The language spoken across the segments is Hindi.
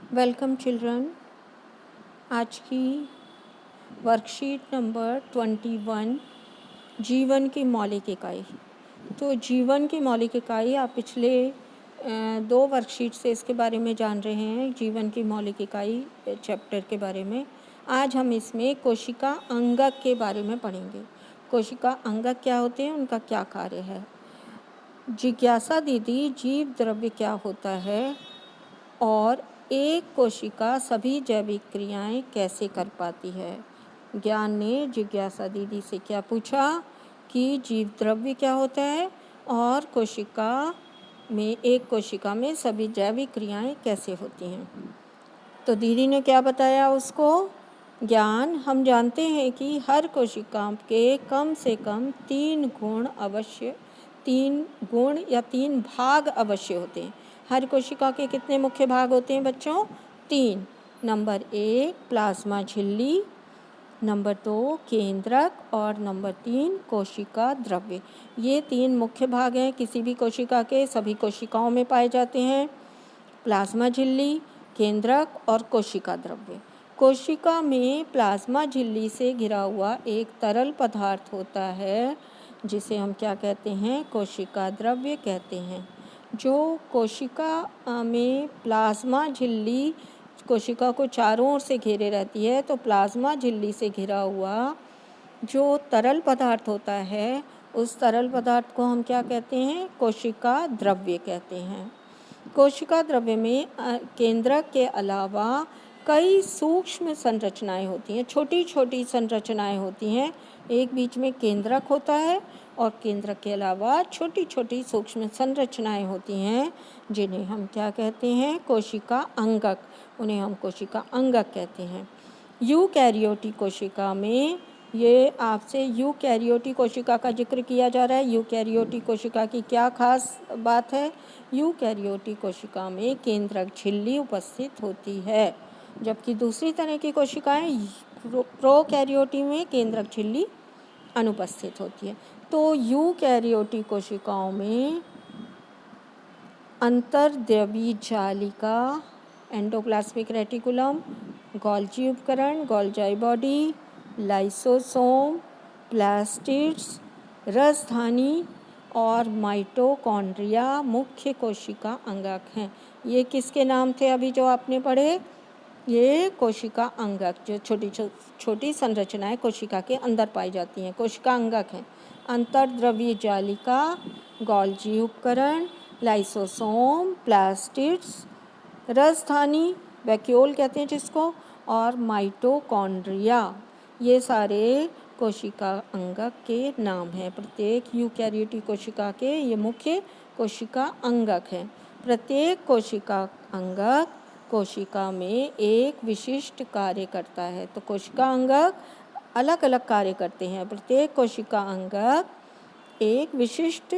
Welcome children. आज की वर्कशीट नंबर 21 जीवन की मौलिक इकाई। तो जीवन की मौलिक इकाई आप पिछले 2 वर्कशीट से इसके बारे में जान रहे हैं, जीवन की मौलिक इकाई चैप्टर के बारे में। आज हम इसमें कोशिका अंगक के बारे में पढ़ेंगे। कोशिका अंगक क्या होते हैं, उनका क्या कार्य है। जिज्ञासा दीदी जीव द्रव्य क्या होता है और एक कोशिका सभी जैविक क्रियाएं कैसे कर पाती है। ज्ञान ने जिज्ञासा दीदी से क्या पूछा कि जीव द्रव्य क्या होता है और एक कोशिका में सभी जैविक क्रियाएं कैसे होती हैं। तो दीदी ने क्या बताया उसको। ज्ञान, हम जानते हैं कि हर कोशिका के कम से कम 3 गुण या 3 भाग अवश्य होते हैं। हर कोशिका के कितने मुख्य भाग होते हैं बच्चों? 3। नंबर 1 प्लाज्मा झिल्ली, नंबर 2 केंद्रक और नंबर 3 कोशिका द्रव्य। ये 3 मुख्य भाग हैं किसी भी कोशिका के, सभी कोशिकाओं में पाए जाते हैं। प्लाज्मा झिल्ली, केंद्रक और कोशिका द्रव्य। कोशिका में प्लाज्मा झिल्ली से घिरा हुआ एक तरल पदार्थ होता है जिसे हम क्या कहते हैं? कोशिका द्रव्य कहते हैं। जो कोशिका में प्लाज्मा झिल्ली कोशिका को चारों ओर से घेरे रहती है, तो प्लाज्मा झिल्ली से घिरा हुआ जो तरल पदार्थ होता है, उस तरल पदार्थ को हम क्या कहते हैं? कोशिका द्रव्य कहते हैं। कोशिका द्रव्य में केंद्रक के अलावा कई सूक्ष्म संरचनाएं होती हैं, छोटी छोटी संरचनाएं होती हैं। एक बीच में केंद्रक होता है और केंद्रक के अलावा छोटी छोटी सूक्ष्म संरचनाएं होती हैं जिन्हें हम क्या कहते हैं? कोशिका अंगक। उन्हें हम कोशिका अंगक कहते हैं। यूकैरियोटिक कोशिका में, ये आपसे यूकैरियोटिक कोशिका का जिक्र किया जा रहा है। यूकैरियोटिक कोशिका की क्या खास बात है? यूकैरियोटिक कोशिका में केंद्रक झिल्ली उपस्थित होती है, जबकि दूसरी तरह की कोशिकाएं प्रोकैरियोटिक में केंद्रक झिल्ली अनुपस्थित होती है। तो यूकैरियोटिक कोशिकाओं में अंतर्द्रवी जालिका, एंडोप्लाज्मिक रेटिकुलम, गोल्जी उपकरण, गोल्जाई बॉडी, लाइसोसोम, प्लास्टिड्स, रसधानी और माइटोकॉन्ड्रिया मुख्य कोशिका अंगक हैं। ये किसके नाम थे अभी जो आपने पढ़े? ये कोशिका अंगक, जो छोटी संरचनाएं कोशिका के अंदर पाई जाती हैं, कोशिका अंगक हैं। अंतर्द्रवीय जालिका, गोल्जी उपकरण, लाइसोसोम, प्लास्टिड्स, रसधानी, वैक्यूल कहते हैं जिसको, और माइटोकॉन्ड्रिया, ये सारे कोशिका अंगक के नाम हैं। प्रत्येक यूकैरियोटिक कोशिका के ये मुख्य कोशिका अंगक हैं। प्रत्येक कोशिका अंगक कोशिका में एक विशिष्ट कार्य करता है। तो कोशिका अंगक अलग अलग कार्य करते हैं। प्रत्येक कोशिका अंगक एक विशिष्ट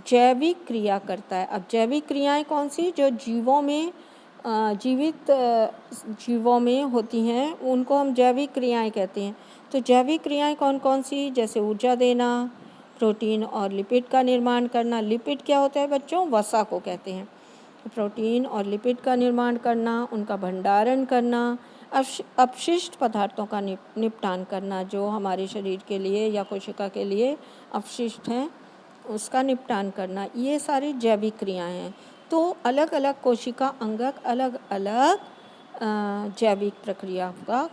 जैविक क्रिया करता है। अब जैविक क्रियाएं कौन सी? जो जीवित जीवों में होती हैं, उनको हम जैविक क्रियाएं कहते हैं। तो जैविक क्रियाएं कौन कौन सी? जैसे ऊर्जा देना, प्रोटीन और लिपिड का निर्माण करना। लिपिड क्या होता है बच्चों? वसा को कहते हैं। प्रोटीन और लिपिड का निर्माण करना, उनका भंडारण करना, अपशिष्ट पदार्थों का निपटान करना, जो हमारे शरीर के लिए या कोशिका के लिए अपशिष्ट हैं उसका निपटान करना, ये सारी जैविक क्रियाएं हैं। तो अलग अलग कोशिका अंगक अलग अलग जैविक प्रक्रिया का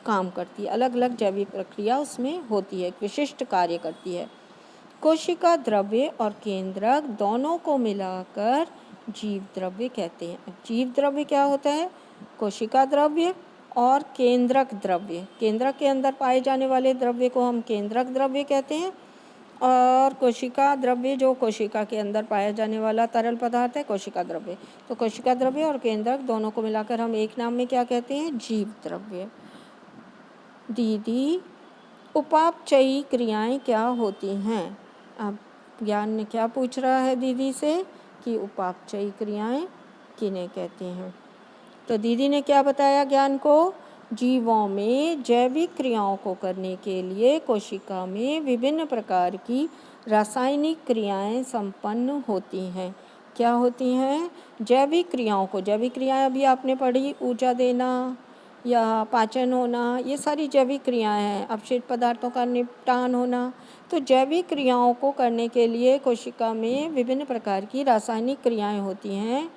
काम करती है। अलग अलग जैविक प्रक्रिया उसमें होती है, एक विशिष्ट कार्य करती है। कोशिका द्रव्य और केंद्रक दोनों को मिलाकर जीव द्रव्य कहते हैं। जीव द्रव्य क्या होता है? कोशिका द्रव्य और केंद्रक द्रव्य। केंद्रक के अंदर पाए जाने वाले द्रव्य को हम केंद्रक द्रव्य कहते हैं, और कोशिका द्रव्य जो कोशिका के अंदर पाया जाने वाला तरल पदार्थ है, कोशिका द्रव्य। तो कोशिका द्रव्य और केंद्रक दोनों को मिलाकर हम एक नाम में क्या कहते हैं? जीव द्रव्य। दीदी, उपापचयी क्रियाएं क्या होती हैं? अब ज्ञान ने क्या पूछ रहा है दीदी से कि उपापचयी क्रियाएं किन्हें कहते हैं। तो दीदी ने क्या बताया ज्ञान को? जीवों में जैविक क्रियाओं को करने के लिए कोशिका में विभिन्न प्रकार की रासायनिक क्रियाएं संपन्न होती हैं। क्या होती हैं? जैविक क्रियाओं को, जैविक क्रियाएं अभी आपने पढ़ी, ऊर्जा देना या पाचन होना, ये सारी जैविक क्रियाएं हैं। अपशिष्ट पदार्थों का निपटान होना। तो जैविक क्रियाओं को करने के लिए कोशिका में विभिन्न प्रकार की रासायनिक क्रियाएं होती हैं,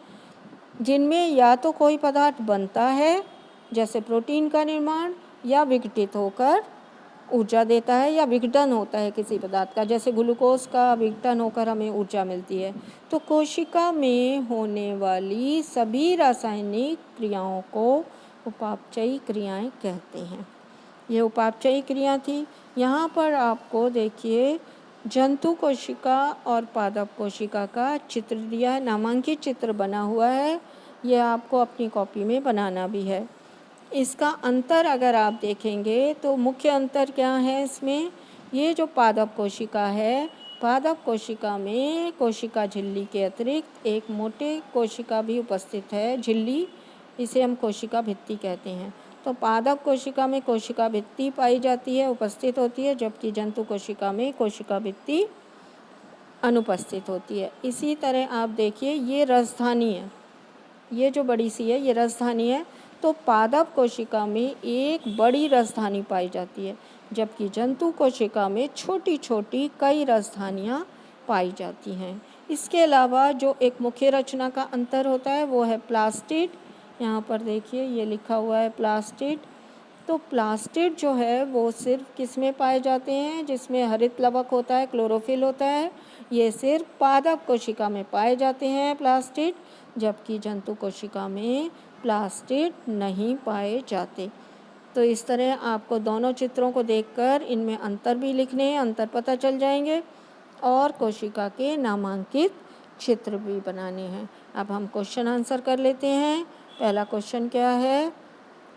जिनमें या तो कोई पदार्थ बनता है जैसे प्रोटीन का निर्माण, या विघटित होकर ऊर्जा देता है, या विघटन होता है किसी पदार्थ का, जैसे ग्लूकोज का विघटन होकर हमें ऊर्जा मिलती है। तो कोशिका में होने वाली सभी रासायनिक क्रियाओं को उपापचयी क्रियाएं कहते हैं। ये उपापचयी क्रिया थी। यहाँ पर आपको देखिए जंतु कोशिका और पादप कोशिका का चित्र दिया है, नामांकित चित्र बना हुआ है। ये आपको अपनी कॉपी में बनाना भी है। इसका अंतर अगर आप देखेंगे तो मुख्य अंतर क्या है इसमें? ये जो पादप कोशिका है, पादप कोशिका में कोशिका झिल्ली के अतिरिक्त एक मोटे कोशिका भी उपस्थित है, झिल्ली, इसे हम कोशिका भित्ति कहते हैं। तो पादप कोशिका में कोशिका भित्ति पाई जाती है, उपस्थित होती है, जबकि जंतु कोशिका में कोशिका भित्ति अनुपस्थित होती है। इसी तरह आप देखिए ये राजधानी है, ये जो बड़ी सी है ये राजधानी है। तो पादप कोशिका में एक बड़ी राजधानी पाई जाती है, जबकि जंतु कोशिका में छोटी छोटी कई राजधानियाँ पाई जाती हैं। इसके अलावा जो एक मुख्य रचना का अंतर होता है वो है प्लास्टिड। यहाँ पर देखिए ये लिखा हुआ है प्लास्टिड। तो प्लास्टिड जो है वो सिर्फ किस में पाए जाते हैं? जिसमें हरित लवक होता है, क्लोरोफिल होता है, ये सिर्फ पादप कोशिका में पाए जाते हैं प्लास्टिड, जबकि जंतु कोशिका में प्लास्टिड नहीं पाए जाते। तो इस तरह आपको दोनों चित्रों को देखकर इनमें अंतर भी लिखने हैं, अंतर पता चल जाएंगे, और कोशिका के नामांकित चित्र भी बनाने हैं। अब हम क्वेश्चन आंसर कर लेते हैं। पहला क्वेश्चन क्या है?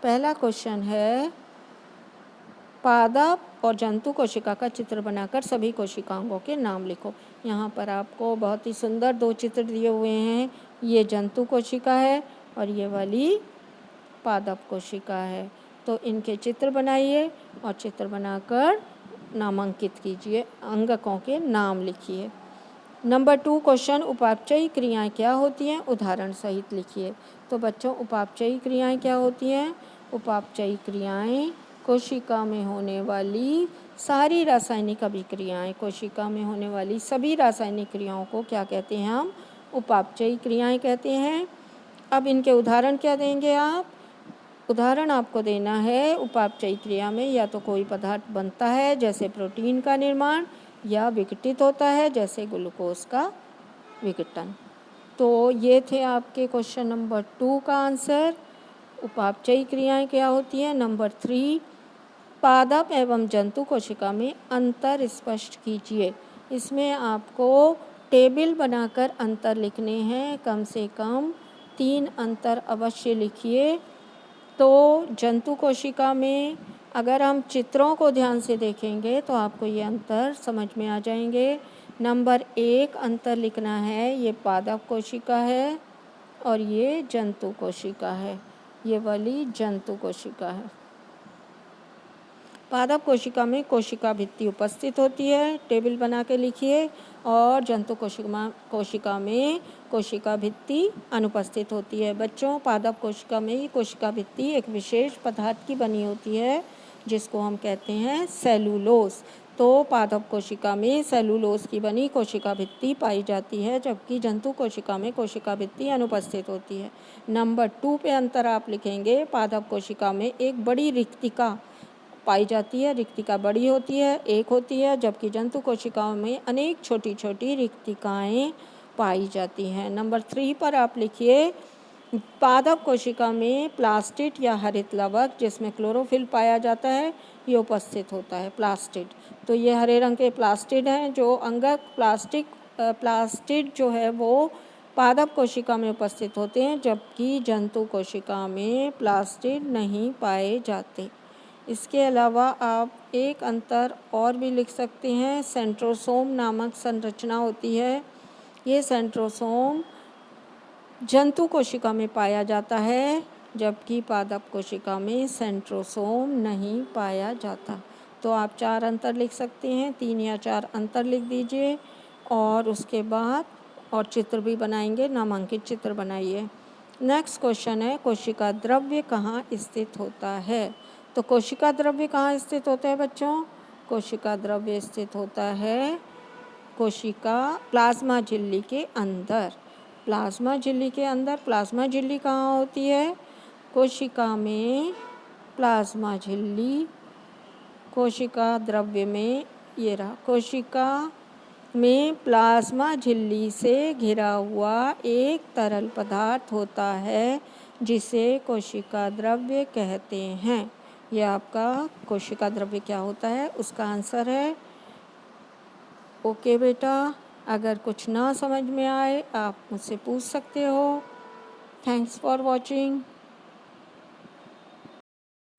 पहला क्वेश्चन है पादप और जंतु कोशिका का चित्र बनाकर सभी कोशिकाओं के नाम लिखो। यहाँ पर आपको बहुत ही सुंदर दो चित्र दिए हुए हैं। ये जंतु कोशिका है और ये वाली पादप कोशिका है। तो इनके चित्र बनाइए और चित्र बनाकर नामांकित कीजिए, अंगकों के नाम लिखिए। नंबर 2 क्वेश्चन, उपापचयी क्रियाएं क्या होती हैं? उदाहरण सहित लिखिए। तो बच्चों उपापचयी क्रियाएं क्या होती हैं? उपापचयी क्रियाएं कोशिका में होने वाली सारी रासायनिक अभिक्रियाएं, कोशिका में होने वाली सभी रासायनिक क्रियाओं को क्या कहते हैं? हम उपापचयी क्रियाएं कहते हैं। अब इनके उदाहरण क्या देंगे आप? उदाहरण आपको देना है उपापचयी क्रिया में या तो कोई पदार्थ बनता है जैसे प्रोटीन का निर्माण, या विघटित होता है जैसे ग्लूकोज का विघटन। तो ये थे आपके क्वेश्चन नंबर 2 का आंसर। उपापचयी क्रियाएं क्या होती हैं? नंबर 3 पादप एवं जंतु कोशिका में अंतर स्पष्ट कीजिए। इसमें आपको टेबल बनाकर अंतर लिखने हैं, कम से कम 3 अंतर अवश्य लिखिए। तो जंतु कोशिका में अगर हम चित्रों को ध्यान से देखेंगे तो आपको ये अंतर समझ में आ जाएंगे। नंबर 1 अंतर लिखना है, ये पादप कोशिका है और ये जंतु कोशिका है, ये वाली जंतु कोशिका है। पादप कोशिका में कोशिका भित्ति उपस्थित होती है, टेबल बना के लिखिए, और जंतु कोशिका में कोशिका भित्ति अनुपस्थित होती है। बच्चों पादप कोशिका में ही कोशिका भित्ति एक विशेष पदार्थ की बनी होती है जिसको हम कहते हैं सेलुलोज। तो पादप कोशिका में सेलुलोज की बनी कोशिका भित्ति पाई जाती है, जबकि जंतु कोशिका में कोशिका भित्ति अनुपस्थित होती है। नंबर 2 पे अंतर आप लिखेंगे, पादप कोशिका में एक बड़ी रिक्तिका पाई जाती है, रिक्तिका बड़ी होती है, एक होती है, जबकि जंतु कोशिकाओं में अनेक छोटी छोटी रिक्तिकाएं पाई जाती हैं। नंबर 3 पर आप लिखिए, पादप कोशिका में प्लास्टिड या हरित लवक जिसमें क्लोरोफिल पाया जाता है ये उपस्थित होता है, प्लास्टिड। तो ये हरे रंग के प्लास्टिड हैं जो अंगक प्लास्टिड जो है वो पादप कोशिका में उपस्थित होते हैं, जबकि जंतु कोशिका में प्लास्टिड नहीं पाए जाते। इसके अलावा आप एक अंतर और भी लिख सकते हैं, सेंट्रोसोम नामक संरचना होती है। ये सेंट्रोसोम जंतु कोशिका में पाया जाता है, जबकि पादप कोशिका में सेंट्रोसोम नहीं पाया जाता। तो आप 4 अंतर लिख सकते हैं, 3 या 4 अंतर लिख दीजिए और उसके बाद और चित्र भी बनाएंगे, नामांकित चित्र बनाइए। नेक्स्ट क्वेश्चन है कोशिका द्रव्य कहाँ स्थित होता है। तो कोशिका द्रव्य कहाँ स्थित होता है बच्चों? कोशिका द्रव्य स्थित होता है कोशिका प्लाज्मा झिल्ली के अंदर। प्लाज्मा झिल्ली के अंदर। प्लाज्मा झिल्ली कहाँ होती है? कोशिका में प्लाज्मा झिल्ली कोशिका द्रव्य में, ये रहा, कोशिका में प्लाज्मा झिल्ली से घिरा हुआ एक तरल पदार्थ होता है जिसे कोशिका द्रव्य कहते हैं। यह आपका कोशिका द्रव्य क्या होता है उसका आंसर है। ओके बेटा, अगर कुछ ना समझ में आए आप मुझसे पूछ सकते हो। Thanks for watching.